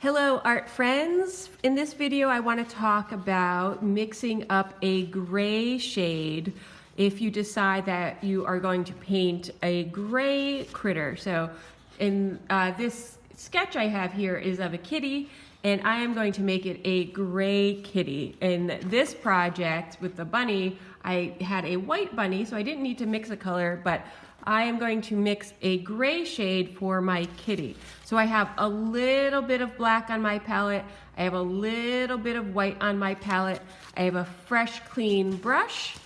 Hello art friends. In this video I want to talk about mixing up a gray shade if you decide that you are going to paint a gray critter. So in this sketch I have here is of a kitty, and I am going to make it a gray kitty. In this project with the bunny, I had a white bunny, so I didn't need to mix a color, but I am going to mix a gray shade for my kitty. So I have a little bit of black on my palette. I have a little bit of white on my palette. I have a fresh, clean brush,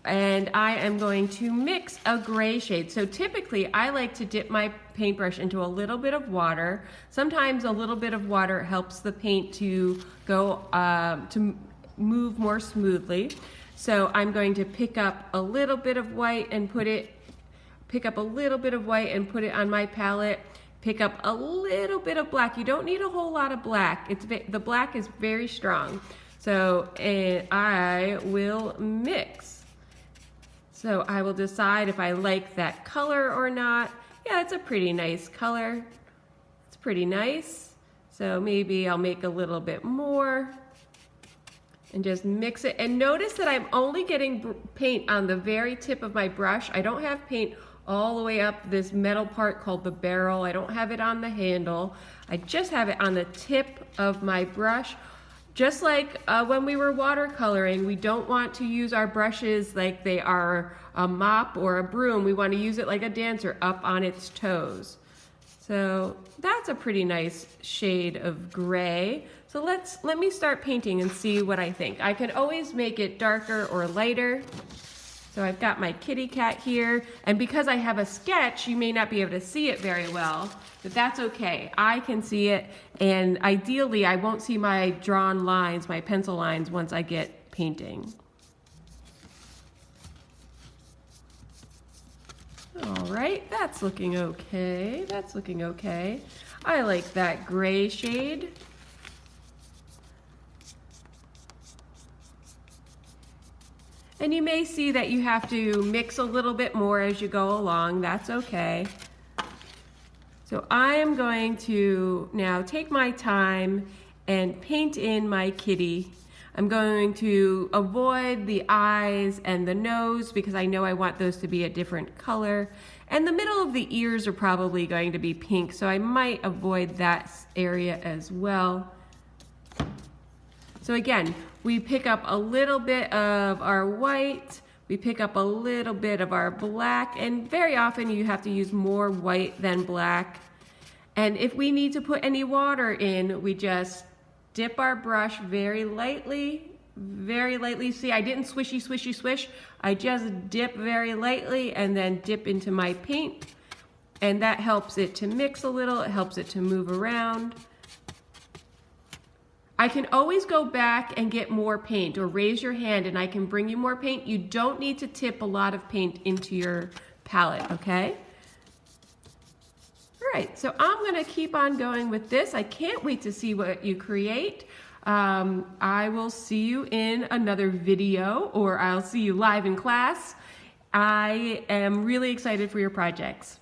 and I am going to mix a gray shade. So typically I like to dip my paintbrush into a little bit of water. Sometimes a little bit of water helps the paint to go to move more smoothly. So I'm going to pick up a little bit of white and put it on my palette. Pick up a little bit of black. You don't need a whole lot of black. The black is very strong. So, and I will mix. So I will decide if I like that color or not. Yeah, it's a pretty nice color. It's pretty nice. So maybe I'll make a little bit more and just mix it. And notice that I'm only getting paint on the very tip of my brush. I don't have paint all the way up this metal part called the barrel. I don't have it on the handle. I just have it on the tip of my brush. Just like when we were watercoloring, we don't want to use our brushes like they are a mop or a broom. We want to use it like a dancer, up on its toes. So that's a pretty nice shade of gray. So let me start painting and see what I think. I can always make it darker or lighter. So I've got my kitty cat here, and because I have a sketch, you may not be able to see it very well, but that's okay. I can see it, and ideally I won't see my drawn lines, my pencil lines, once I get painting. All right, that's looking okay. That's looking okay. I like that gray shade. And you may see that you have to mix a little bit more as you go along. That's okay. So I am going to now take my time and paint in my kitty. I'm going to avoid the eyes and the nose because I know I want those to be a different color. And the middle of the ears are probably going to be pink, so I might avoid that area as well. So again, we pick up a little bit of our white, we pick up a little bit of our black, and very often you have to use more white than black. And if we need to put any water in, we just dip our brush very lightly, very lightly. See, I didn't swishy, swishy, swish. I just dip very lightly and then dip into my paint. And that helps it to mix a little, it helps it to move around. I can always go back and get more paint, or raise your hand and I can bring you more paint. You don't need to tip a lot of paint into your palette, okay? All right, so I'm gonna keep on going with this. I can't wait to see what you create. I will see you in another video, or I'll see you live in class. I am really excited for your projects.